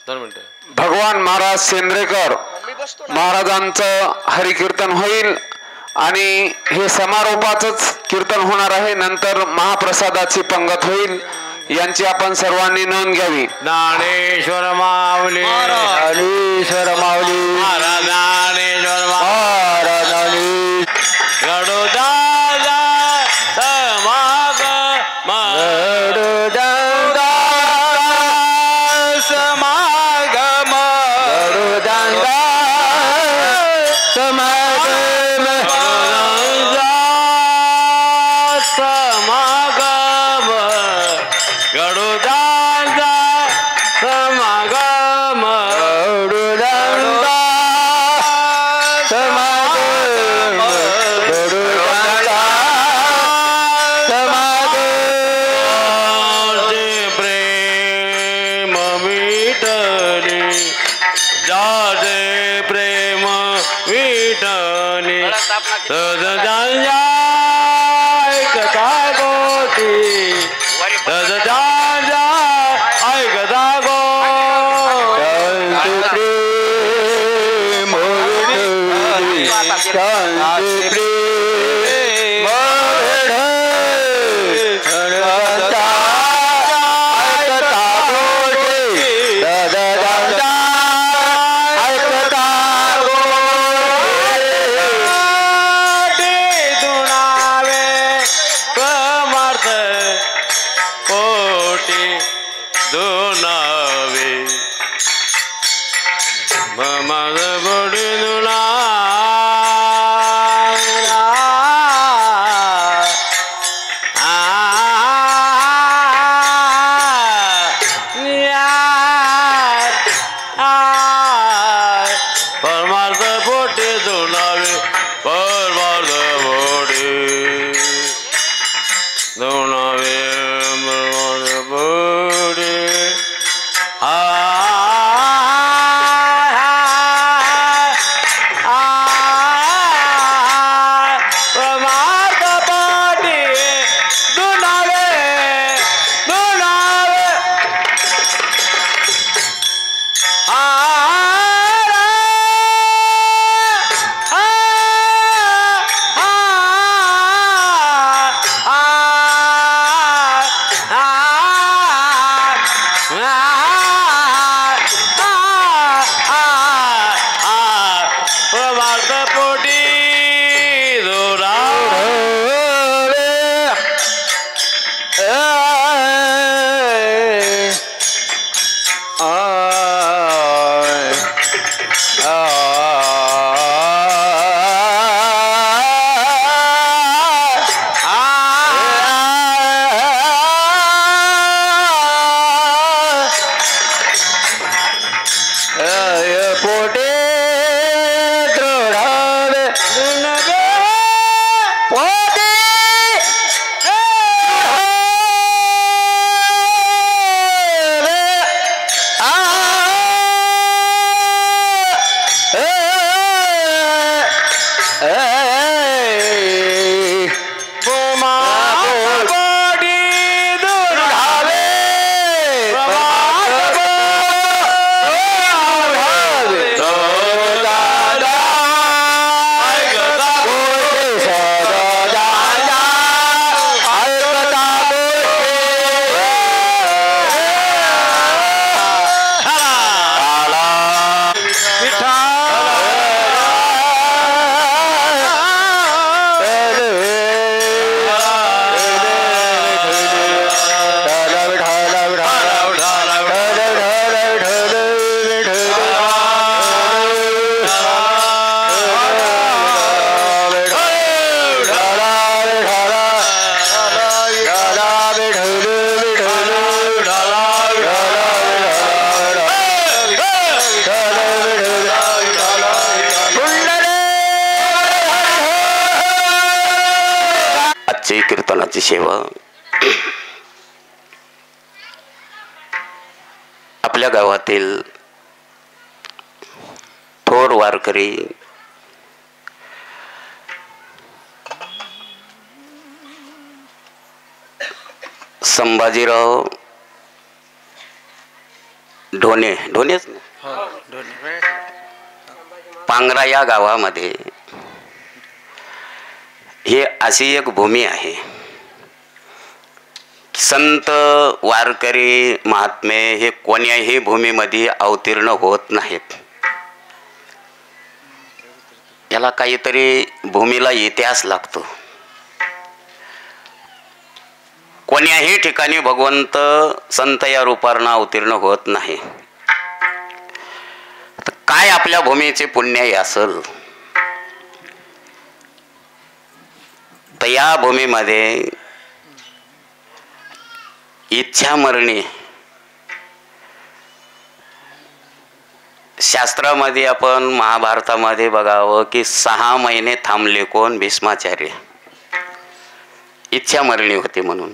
2 मिनिटं भगवान महाराज सेंद्रेकर महाराजांचं हरिकीर्तन होईल आणि हे समारोपाचंच कीर्तन होणार आहे. नंतर महाप्रसादाची पंगत होईल. यांची आपण सर्वांनी नोंद घ्यावी. ज्ञानेश्वर माऊली ज्ञानेश्वर माऊली महाराज ज्ञानेश्वर महाराजांनी गडोदादा समागम गरुडांगा समागम गरुडांगा समागम समागम गडोदादा समागम गरुडांगा समागम गरुडांगा समागम प्रेम विठ्ठली जाजे प्रेम विठ्ठली सजजाया ऐकता गोटी सजजाया ऐकता गो शांती प्रेम विठ्ठली शांती प्रेम विठ्ठली ऐकता गोटी सजजाया ऐकता गोटी दुनावे समर्थ कोटी दुनावे ममद बुडी दुना परमार्थ पोटी दुनावे परमार्थ पोटी दुनावे परमार्थ पोटी परमार्थ पोटी दुनावे दुनावे परमार्थ पोटी दोरा पोटे द्रोढावे पोटे आजची कीर्तनाची सेवा आपल्या गावातील थोर वारकरी संभाजीराव ढोणेच पांगरा या गावामध्ये हे अशी एक भूमी आहे. संत वारकरी महात्मे हे कोण्याही भूमीमध्ये अवतीर्ण होत नाहीत. याला काहीतरी भूमीला इतिहास लागतो. कोण्याही ठिकाणी भगवंत संत या रूपानं अवतीर्ण होत नाही. तर काय आपल्या भूमीचे पुण्य असेल तर या भूमीमध्ये इच्छा मरणी शास्त्रामध्ये आपण महाभारतामध्ये बघावं की 6 महिने थांबले कोण? भीष्माचार्य. इच्छा मरणी होती म्हणून.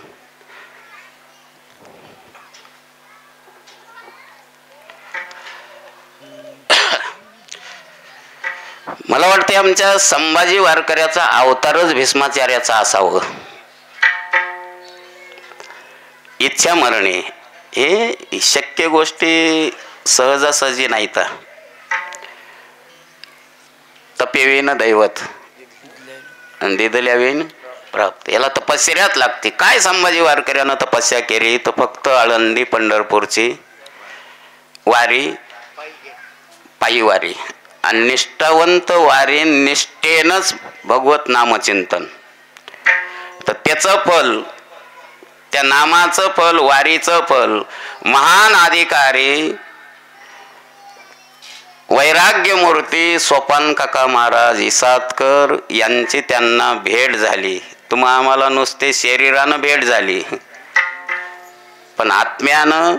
मला वाटते आमच्या संभाजी वारकऱ्याचा अवतारच भीष्माचार्याचा असावं. इच्छा मरणे हे शक्य गोष्टी सहजासहजी नाहीत. तपेवीन दैवत दिदल्यावीन प्राप्त. याला तपश्चर्यात लागते. काय संभाजी वारकऱ्यानं तपस्या केली तर फक्त आळंदी पंढरपूरची वारी, पायी वारी आणि निष्ठावंत वारी, निष्ठेनंच भगवत नामचिंतन. तर त्याचं फल, त्या नामाचं फल, वारीचं फल महान अधिकारी वैराग्य मूर्ती सोपान काका महाराज इसातकर यांची त्यांना भेट झाली. तुम्हा आम्हाला नुसते शरीरानं भेट झाली, पण आत्म्यानं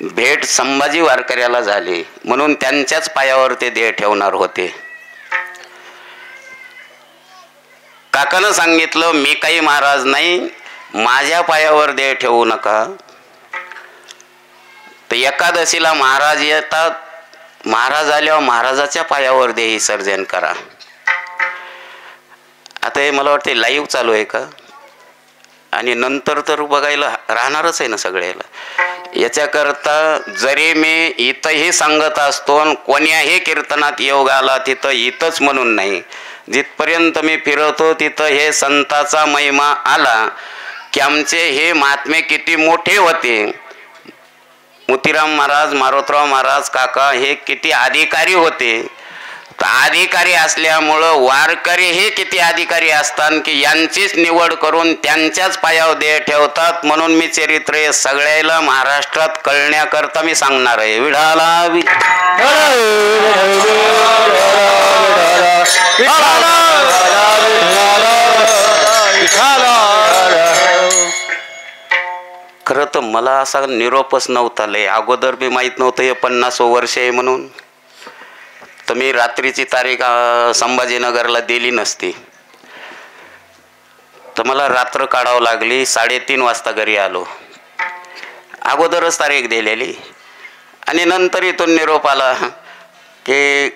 भेट संभाजी वारकऱ्याला झाली. म्हणून त्यांच्याच पायावर ते देह ठेवणार होते. काकानं सांगितलं मी काही महाराज नाही, माझ्या पायावर देह ठेवू नका. तर एकादशीला महाराज येतात. महाराज आल्यावर महाराजाच्या पायावर देह विसर्जन करा. आता हे मला वाटते लाईव्ह चालू आहे का? आणि नंतर तर बघायला राहणारच आहे ना सगळ्याला. याच्याकरता जरी मी इथंही सांगत असतो, कोण्याही कीर्तनात योग आला तिथं इथंच म्हणून नाही, जिथपर्यंत मी फिरवतो तिथं हे संताचा महिमा आला की आमचे हे महात्मे किती मोठे होते. मोतीराम महाराज, मारोतराव महाराज काका हे किती अधिकारी होते. तर अधिकारी असल्यामुळं वारकरी हे किती अधिकारी असतात की यांचीच निवड करून त्यांच्याच पायावर देह ठेवतात. म्हणून मी चरित्र हे सगळ्याला महाराष्ट्रात कळण्याकरता मी सांगणार आहे. विढाला खरं तर मला असा निरोपच नव्हता. लय अगोदर बी माहीत नव्हतं हे 50 वर्ष आहे म्हणून. तर मी रात्रीची तारीख संभाजीनगरला दिली नसती तर मला रात्र काढावं लागली. 3:30 वाजता घरी आलो. अगोदरच तारीख दिलेली आणि नंतर इथून निरोप आला की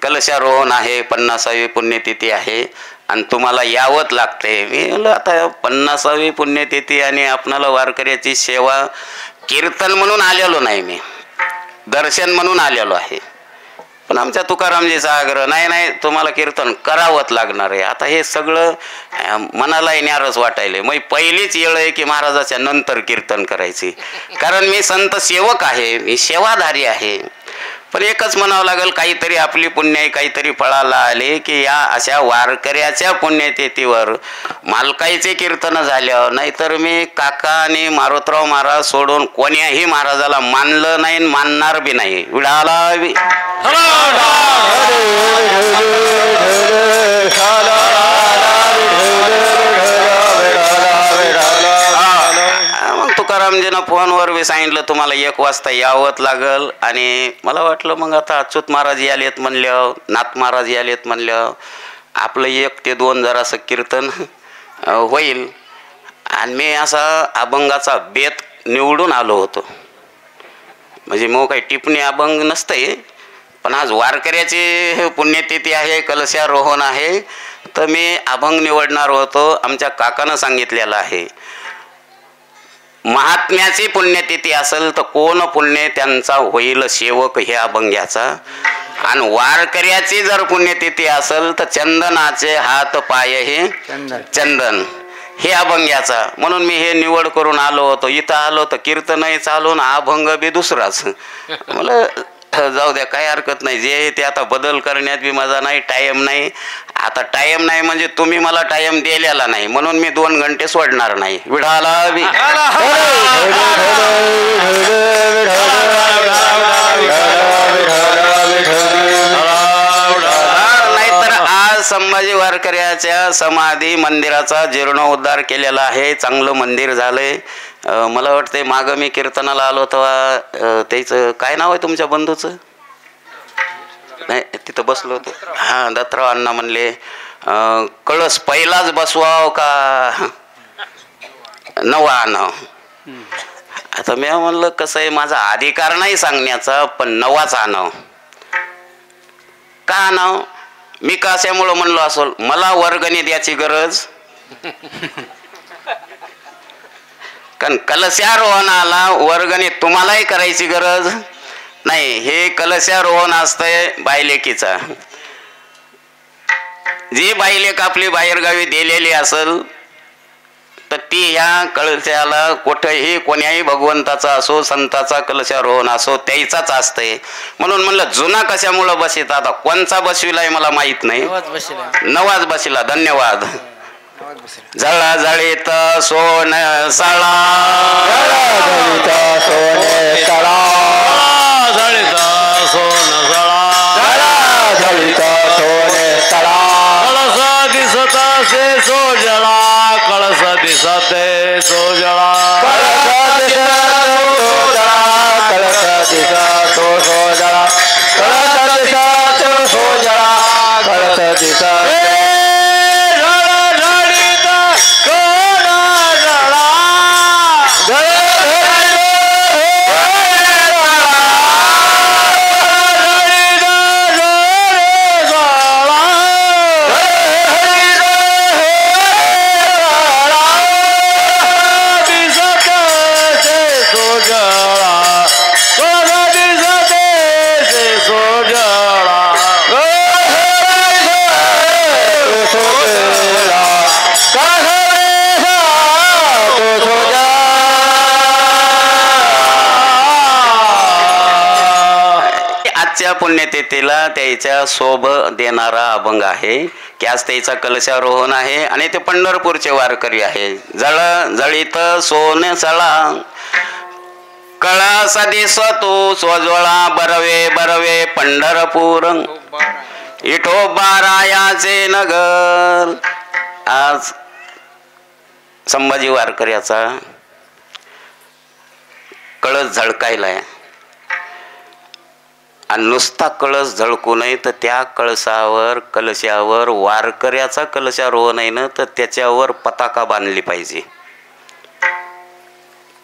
कलशारोहण आहे, 50वी पुण्यतिथी आहे आणि तुम्हाला यावंच लागते. मी म्हणलं आता 50वी पुण्यतिथी आणि आपणाला वारकऱ्याची सेवा कीर्तन म्हणून आलेलो नाही, मी दर्शन म्हणून आलेलो आहे. पण आमच्या तुकारामजीचा आग्रह, नाही तुम्हाला कीर्तन करावंच लागणार आहे. आता हे सगळं मनाला येणारच वाटायले. मग पहिलीच वेळ आहे की महाराजाच्या नंतर कीर्तन करायची, कारण मी संत सेवक आहे, मी सेवाधारी आहे. पण एकच म्हणावं लागेल, काहीतरी आपली पुण्य काहीतरी फळाला आले की या अशा वारकऱ्याच्या पुण्यतिथीवर मालकाईचे कीर्तन झाल्यावर. नाहीतर मी काका आणि मारोतराव महाराज सोडून कोण्याही महाराजाला मानलं नाही, मानणार बी नाही. विडाला तुकारामजीनं फोनवर बी सांगितलं तुम्हाला 1 वाजता यावंच लागल. आणि मला वाटलं मग आता अच्युत महाराज यालेत म्हणलं, नाथ महाराज यालेत म्हणलं, आपलं 1 ते 2 जरासं कीर्तन होईल. आणि मी असा अभंगाचा बेत निवडून आलो होतो. म्हणजे मग काही टिप्पणी अभंग नसतंय, पण आज वारकऱ्याची पुण्यतिथी आहे, कलशारोहण आहे, तर मी अभंग निवडणार होतो. आमच्या काकानं सांगितलेलं आहे महात्म्याची पुण्यतिथी असेल तर कोण पुण्य त्यांचा होईल सेवक ह्या अभंग्याचा, आणि वारकऱ्याची जर पुण्यतिथी असेल तर चंदनाचे हात पाय हे चंदन हे अभंग्याचा. म्हणून मी हे निवड करून आलो होतो. इथं आलो तर कीर्तनही चालून अभंग बी दुसराच. मला जाऊ द्या, काही हरकत नाही. जे ते आता बदल करण्यात बी माझा नाही, टाइम नाही. आता टाइम नाही म्हणजे तुम्ही मला टाइम दिलेला नाही, म्हणून मी 2 घंटे सोडणार नाही. विढाला बी नाहीतर आज संभाजी वारकऱ्याच्या समाधी मंदिराचा जीर्णोद्धार केलेला आहे. चांगलं मंदिर झालंय. मला वाटतंय मागं मी कीर्तनाला आलो तेव्हा त्याचं काय नाव आहे तुमच्या बंधूचं? नाही, तिथं बसलो होतो. हां, दत्तराव अण्णा म्हणले कळस पहिलाच बसवाव का नवा आणाव. आता मी म्हणलं कसं आहे, माझा अधिकार नाही सांगण्याचा, पण नवाच आणाव. का आणाव? मी कशामुळं म्हणलो असेल, मला वर्गणी द्यायची गरज, कारण कलशारोहणाला वर्गणी तुम्हालाही करायची गरज नाही. हे कलशारोहण असतंय बायलेकीचा. जी बायलेक आपली बाहेरगावी दिलेली असेल तर ती ह्या कलशाला कुठेही कोण्याही भगवंताचा असो, संताचा कलशारोहण असो, त्याचाच असतंय. म्हणून म्हणलं जुना कशामुळं बसित, आता कोणचा बसविलाय मला माहित नाही, नवाज बसिला. धन्यवाद. जळा जळीत सोन सळा, सोने सळा, जळीत सोन सळा, जळीत सोने सळा. कळस दिसत से सोजळा, कळस दिसते सोजळा, कळस दिसत सोजळा, कळस दिसत सोजळा, कळस दिसत पुण्यतिथीला त्याच्या शोभ देणारा अभंग आहे की आज त्याचा कलशारोहण आहे आणि ते पंढरपूरचे वारकरी आहे. जळीत सोन सळा, कळसा दिसतो सोजवळा, बरवे बरवे पंढरपूर, विठोबा-रायाचे नगर. आज संभाजी वारकऱ्याचा कळस झळकायलाय आणि नुसता कळस झळकू नये तर त्या कळसावर कलशावर वारकऱ्याचा कलशारोहण आहे ना, तर त्याच्यावर पताका बांधली पाहिजे.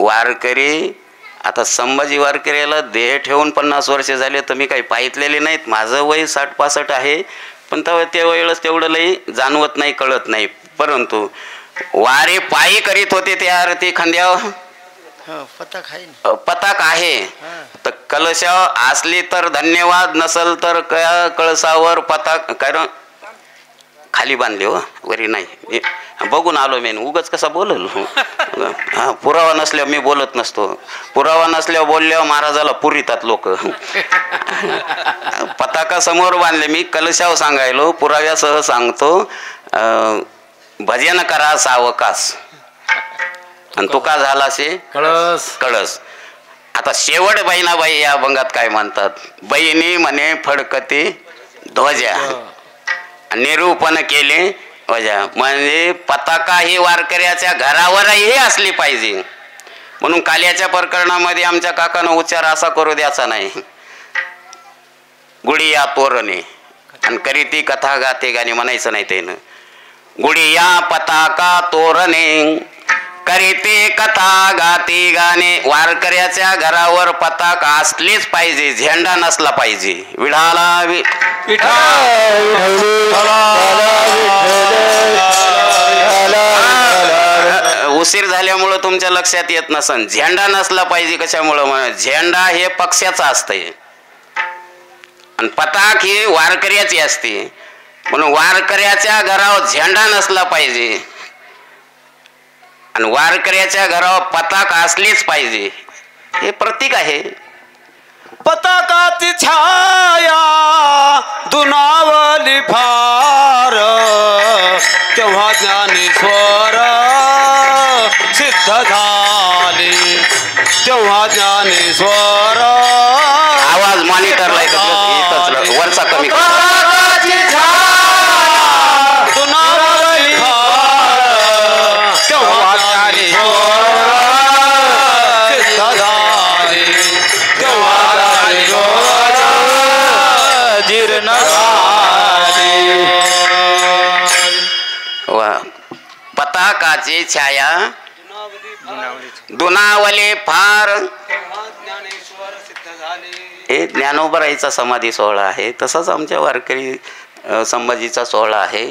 वारकरी आता संभाजी वारकऱ्याला देह ठेवून 50 वर्ष झाले तर मी काही पाहितलेले नाहीत. माझं वय 60-65 आहे, पण त्या वेळेस तेवढं लई जाणवत नाही, कळत नाही. परंतु वारे पायी करीत होते त्या आरती खांद्यावर पताक आहे. तर कलशा असली तर धन्यवाद, नसल तर कळसावर पताक काय खाली बांधले हो, वरी नाही. बघून आलो मी, उगाच कसा बोललो. हा, पुरावा नसल्यावर मी बोलत नसतो. पुरावा नसल्यावर बोलल्यावर महाराजाला पुरितात लोक. पताका समोर बांधले, मी कलशावर सांगायलो, पुराव्यासह सांगतो. भजन करा सावकाश, आणि तो का झाला से कळस कळस. आता शेवट बहिणाबाई या अभंगात काय म्हणतात, बहिणी म्हणे फडकते ध्वजा, निरूपण केले वजा. म्हणजे पताका ही वारकऱ्याच्या घरावरही असली पाहिजे. म्हणून काल्याच्या प्रकरणामध्ये आमच्या काकानं उच्चार असा करू द्यायचा नाही, गुडिया तोरणे, आणि करीती कथा गाते गाणे म्हणायचं नाही. त्यानं गुडिया पताका तोरणे, करीते कथा गाती गाणे. वारकऱ्याच्या घरावर पताका असलीच पाहिजे, झेंडा नसला पाहिजे. विढाला उशीर झाल्यामुळं तुमच्या लक्षात येत नसन, झेंडा नसला पाहिजे. कशामुळं? म्हणून झेंडा हे पक्षाचा असतंय आणि पताक ही वारकऱ्याची असते. म्हणून वारकऱ्याच्या घरावर झेंडा नसला पाहिजे आणि वारकऱ्याच्या घरावर पताक असलीच पाहिजे. हे प्रतीक आहे. पताकाची छाया दुनावली फार, तेव्हा ज्ञानेश्वर सिद्ध झाले, तेव्हा ज्ञानेश्वर. आवाज मॉनिटरला एकच वरचा कमी कर. दुनावली फार, तेव्हा ज्ञानेश्वर सिद्ध झाले, तेव्हा जीर्ण पताकाची छाया दुनावले फार, हे ज्ञानोबराईचा समाधी सोहळा आहे. तसाच आमच्या वारकरी संभाजीचा सोहळा आहे.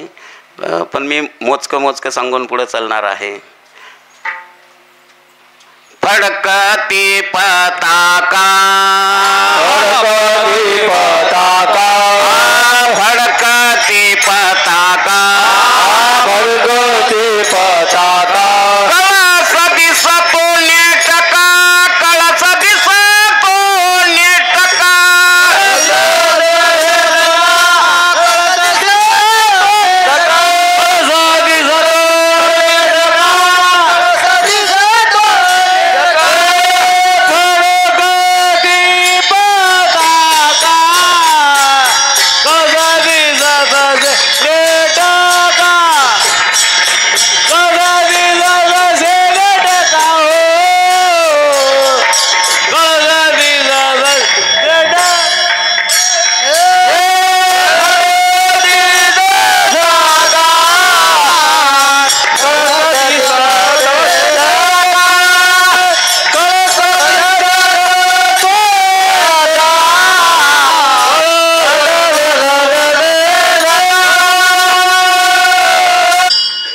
पण मी मोजकं सांगून पुढे चालणार आहे. फडकती पताका, फडकती पताका, फडकती पताका, फडकती पताका. कळस दिसतो नेटका, कळस दिसतो नेटका,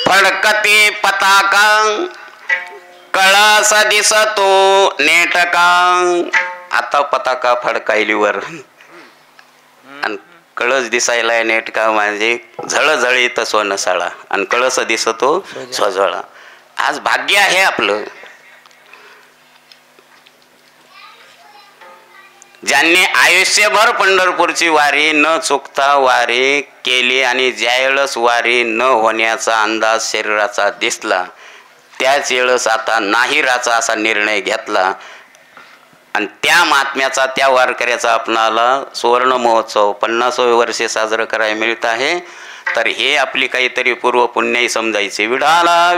फडकती पताका, कळस दिसतो नेटका. आता पताका फडकायलीवर आणि कळस दिसायला नेटका म्हणजे झळझळीत सोनसाळा आणि कळस दिसतो स्वजळा. आज भाग्य आहे आपलं. ज्यांनी आयुष्यभर पंढरपूरची वारी न चुकता वारी केली आणि ज्यावेळेस वारी न होण्याचा अंदाज शरीराचा दिसला त्याच वेळेस आता नाहीराचा असा निर्णय घेतला आणि त्या महात्म्याचा, त्या वारकऱ्याचा आपणाला सुवर्ण महोत्सव 50वे वर्षे साजरं करायला मिळत आहे. तर हे आपली काहीतरी पूर्व पुण्याई समजायची. विडाला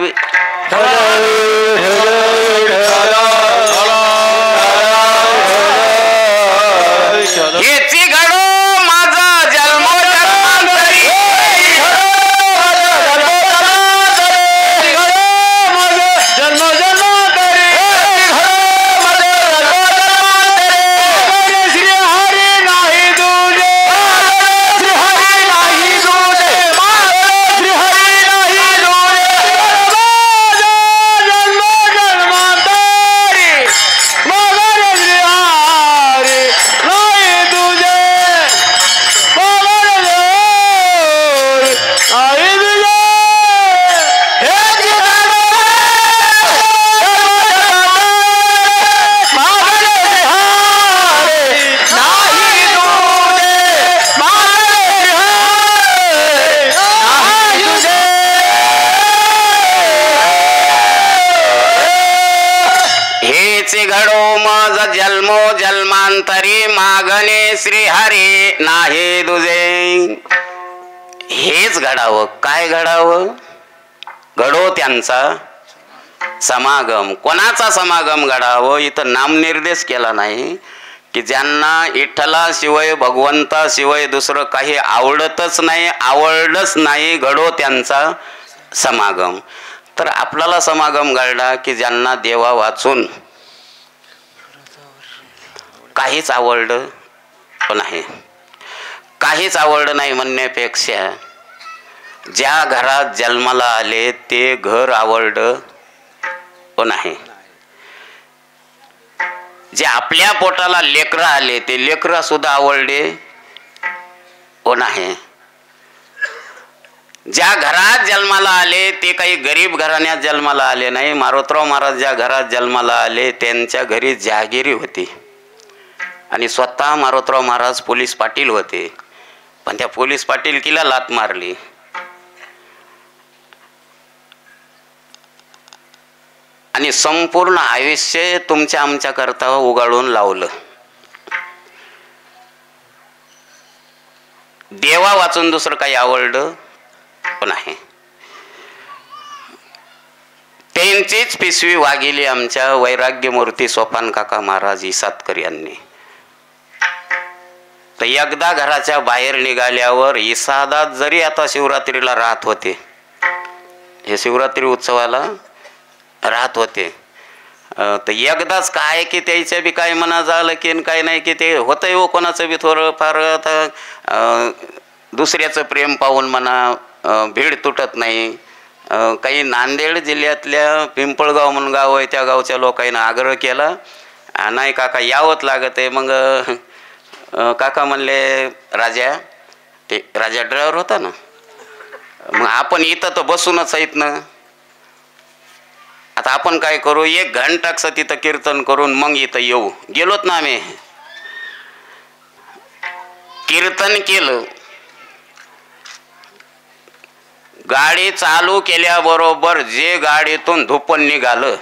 हेची घडो माझा जन्मोजन्मांतरी, श्री हरी नाही तुझे, श्री हरी नाही तुझे, श्री हरी नाही तुझे, जन्मोजन्मांतरी मगर श्री हरी नाही तुझे, मगर आई तुझे. हेचे घडो मज जन्मो जन्मांतरी मागणे श्री हरी नाही तुझे. हेच घडावं. काय घडावं? घडो त्यांचा समागम. कोणाचा समागम घडावं? इथं नामनिर्देश केला नाही की ज्यांना विठ्ठलाशिवाय भगवंताशिवाय दुसरं काही आवडतच नाही, आवडलंच नाही, घडो त्यांचा समागम. तर आपल्याला समागम घडला की ज्यांना देवा वाचून काहीच आवडलं नाही, काहीच आवडलं नाही म्हणण्यापेक्षा ज्या घरात जन्माला आले ते घर आवडलं हो नाही. जे आपल्या पोटाला लेकरं आले ते लेकरं सुद्धा आवडले हो नाही. ज्या घरात जन्माला आले ते काही गरीब घराण्यात जन्माला आले नाही. मारोतराव महाराज ज्या घरात जन्माला आले त्यांच्या घरी जहागिरी होती आणि स्वतः मारोतराव महाराज पोलीस पाटील होते. पण त्या पोलीस पाटीलकीला लात मारली. आणि संपूर्ण आयुष्य तुमच्या आमच्या करता उगाळून लावलं. देवा वाचून दुसरं काही आवडलं नाही. त्यांचीच पिशवी वागिली आमच्या वैराग्यमूर्ती सोपान काका महाराज इसातकर यांनी. तर एकदा घराच्या बाहेर निघाल्यावर इसादात जरी आता शिवरात्रीला राहत होते, हे शिवरात्री उत्सवाला राहत होते, तर एकदाच काय की त्याच्या बी काय मना झालं की काय नाही की ते होतंय हो कोणाचं बी थोडं फार. आता दुसऱ्याचं प्रेम पाहून म्हणा भीड तुटत नाही. काही नांदेड जिल्ह्यातल्या पिंपळगाव म्हणून गाव आहे त्या गावच्या लोकांना आग्रह केला, नाही काका यावंच लागत आहे. मग काका म्हणले राजा, ते राजा ड्रायव्हर होता ना, मग आपण इथं तर बसूनच आहेत ना, आता आपण काय करू, 1 घंटाच तिथं कीर्तन करून मग इथं येऊ. गेलोत ना आम्ही, कीर्तन केलं. गाडी चालू केल्याबरोबर जे गाडीतून धुपण निघालं,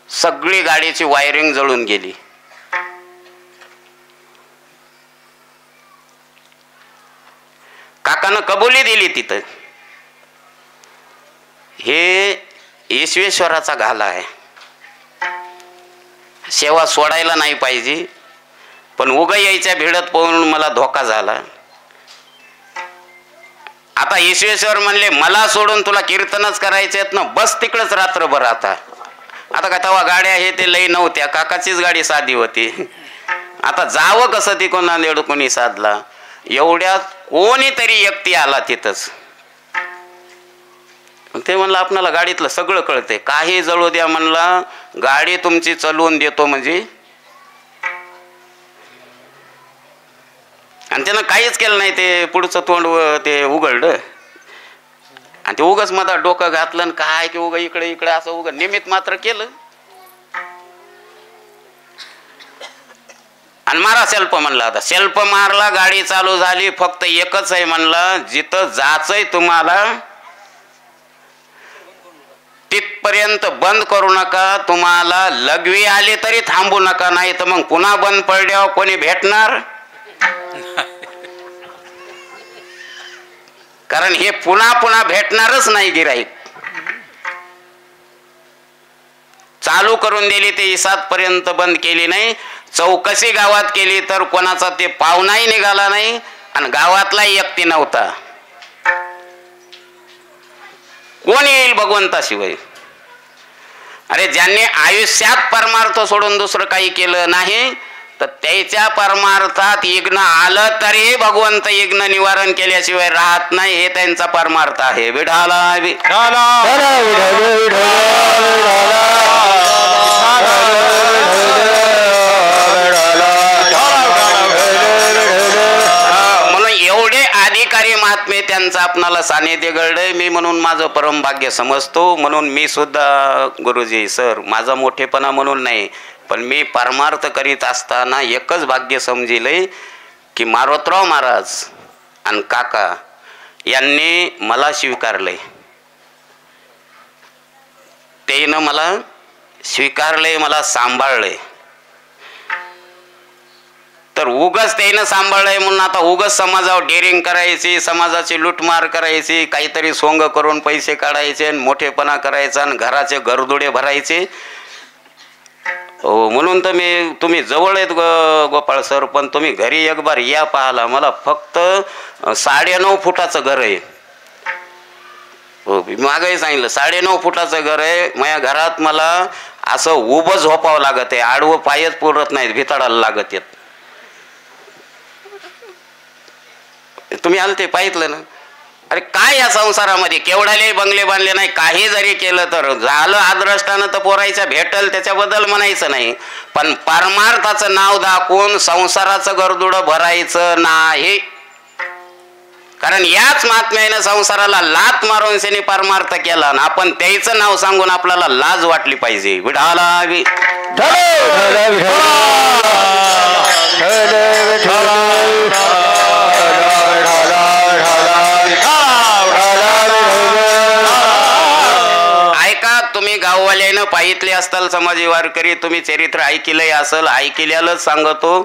सगळी गाडीची वायरिंग जळून गेली. काकानं कबुली दिली तिथं. हे ईश्वेश्वराचा घाला आहे. सेवा सोडायला नाही पाहिजे, पण उगा यायच्या भिडत पाहून मला धोका झाला. आता ईश्वेश्वर म्हणले मला सोडून तुला कीर्तनच करायचे ना, बस तिकडच रात्रभर. आता काय तेव्हा गाड्या हे ते लई नव्हत्या, काकाचीच गाडी साधी होती. आता जावं कसं ती कोणा लेड कोणी साधला. एवढ्यात कोणीतरी व्यक्ती आला तिथंच. ते म्हणलं आपणाला गाडीतलं सगळं कळतंय, काही जळू द्या म्हणला, गाडी तुमची चालवून देतो म्हणजे. आणि त्यानं काहीच केलं नाही. ते पुढचं तोंड ते उघडलं आणि ते उगाच मला डोकं घातलं आणि काय की उगा इकडे इकडे असं उगा निमित्त मात्र केलं आणि मारा सेल्फ म्हणला. आता सेल्फ मारला, गाडी चालू झाली. फक्त एकच आहे म्हणला, जिथं जायचंय तुम्हाला तिथपर्यंत बंद करू नका. तुम्हाला लघवी आली तरी थांबू नका, नाही तर मग पुन्हा बंद पडल्यावर कोणी भेटणार. कारण हे पुन्हा पुन्हा भेटणारच नाही गिराईक. चालू करून दिली ते इसात पर्यंत बंद केली नाही. चौकशी गावात केली तर कोणाचा ते पाहुणाही निघाला नाही आणि गावातला व्यक्ती नव्हता. कोण येईल भगवंताशिवाय. अरे ज्यांनी आयुष्यात परमार्थ सोडून दुसरं काही केलं नाही, तर त्याच्या परमार्थात यज्ञ आलं तरी भगवंत यज्ञ निवारण केल्याशिवाय राहत नाही. हे त्यांचा परमार्थ आहे. विठाला म्हणून एवढे अधिकारी महात्मे त्यांचा आपणाला सानिध्य घडलंय. मी म्हणून माझं परम भाग्य समजतो. म्हणून मी सुद्धा गुरुजी सर माझा मोठेपणा म्हणून नाही, पण मी परमार्थ करीत असताना एकच भाग्य समजिले की मारोतराव महाराज आणि काका यांनी मला स्वीकारले. त्यानं मला स्वीकारले, मला सांभाळले. तर उगाच त्यानं सांभाळलंय म्हणून आता उगाच समाजावर डेअरिंग करायची, समाजाची लूटमार करायची, काहीतरी सोंग करून पैसे काढायचे, मोठेपणा करायचा आणि घराचे गरदुडे भरायचे. हो, म्हणून तर तुम्ही जवळ आहेत गोपाळ सर, पण तुम्ही घरी एक बार या पाहाला. मला फक्त 9.5 फुटाचं घर आहे. हो, मागही सांगितलं 9.5 फुटाचं घर आहे. माझ्या घरात मला असं उभं झोपावं लागत आहे, आडवं पायच पुरत नाहीत, भिताडाला लागत आहेत. तुम्ही आलं ते पाहितलं ना. अरे काय या संसारामध्ये केवढाले बंगले बांधले नाही, काही जरी केलं तर झालं आदरष्टानं तर पोरायच्या भेटल त्याच्याबद्दल म्हणायचं नाही, पण परमार्थाचं नाव दाखवून संसाराचं गरदुडं भरायचं नाही. कारण याच महात्म्याने संसाराला लात मारून त्याने परमार्थ केला आणि आपण त्याचं नाव सांगून आपल्याला लाज वाटली पाहिजे. विठाला ऐका, तुम्ही गाववाल्यानं पाहितले असताल समाजी वारकरी, तुम्ही चरित्र ऐकलंय असल, ऐकल्यालाच सांगतो.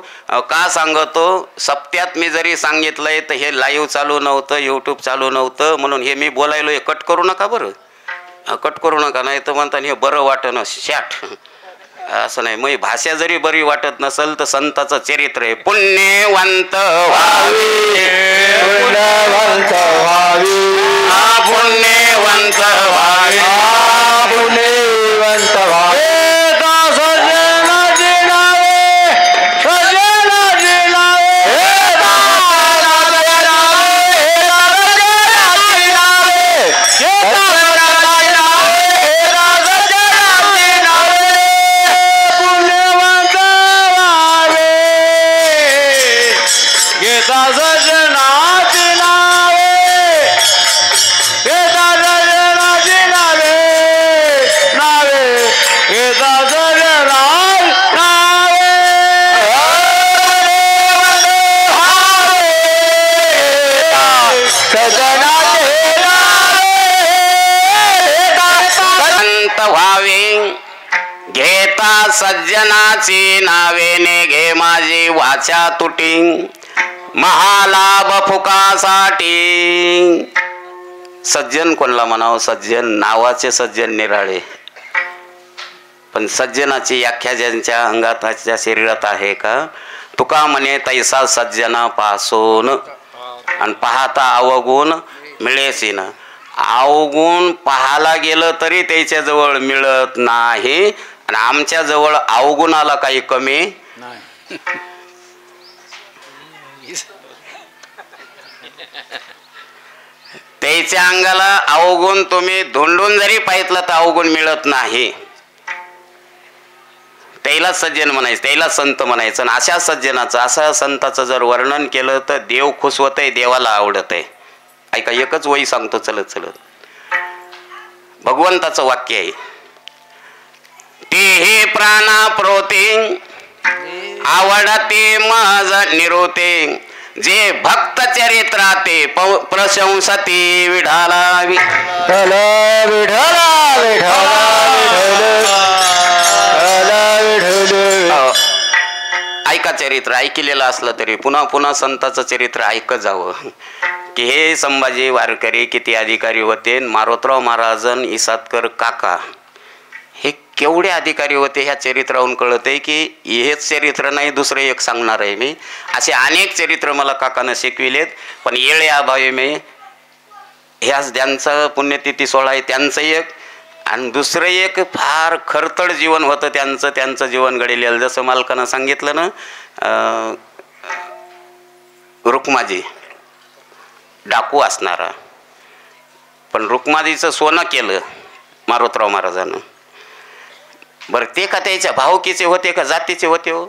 का सांगतो, सप्त्यात मी जरी सांगितलंय तर हे लाईव्ह चालू नव्हतं, यूट्यूब चालू नव्हतं, म्हणून हे मी बोलायलो हे कट करू नका बरं, कट करू नका, नाही तर म्हणता हे बरं वाटणं शॅट असं नाही. मग भाषा जरी बरी वाटत नसेल तर संताचं चरित्र आहे. पुण्यवंत व्हावे, पुण्यवंत व्हावे, पुण्यवंत व्हावे, पुण्यवंत व्हावे. घेता सज्जनाची नावेने घे माझी वाचा तुटी, महालाभ फुकासाठी. सज्जन कोणला म्हणावं, सज्जन नावाचे सज्जन निराळे, पण सज्जनाची व्याख्या ज्यांच्या अंगात त्याच्या शरीरात आहे का. तुका म्हणे तैसा सज्जना पासून, आणि पाहता अवगुण मिळेसीन. अवगुण पाहायला गेलं तरी त्याच्या जवळ मिळत नाही, आणि आमच्या जवळ अवगुणाला काही कमी नाही. त्याच्या अंगाला अवगुण तुम्ही धुंडून जरी पाहितलं तर अवगुण मिळत नाही. त्याला सज्जन म्हणायचं, त्याला संत म्हणायचं. आणि अशा सज्जनाचं, अशा संताचं जर वर्णन केलं तर देव खुश होतंय, देवाला आवडत आहे. ऐका, एकच वही सांगतो चलत चलत, भगवंताचं वाक्य आहे. ते हे प्राणा प्रोते आवडते मज निरोते, जे भक्त चरित्राते प्रशंसते. विठाला विठला विठला ऐका, चरित्र ऐकलेलं असलं तरी पुन्हा पुन्हा संताचं चरित्र ऐकत जावं. की हे संभाजी वारकरी किती अधिकारी होते, मारोतराव महाराजन इसातकर काका हे केवढे अधिकारी होते ह्या चरित्रावरून कळत आहे. की हेच चरित्र नाही, दुसरं एक सांगणार आहे मी. असे अनेक चरित्र मला काकानं शिकविलेत, पण येळे अभावी मी ह्याच ज्यांचं पुण्यतिथी सोहळा आहे त्यांचं एक, आणि दुसरं एक फार खरतड जीवन होतं त्यांचं जीवन घडलेलं. जसं मालकानं सांगितलं ना, रुक्माजी डाकू असणारा, पण रुक्माजीचं सोनं केलं मारोतराव महाराजानं. बरं, ते का त्याच्या भावकीचे होते का जातीचे होते हो?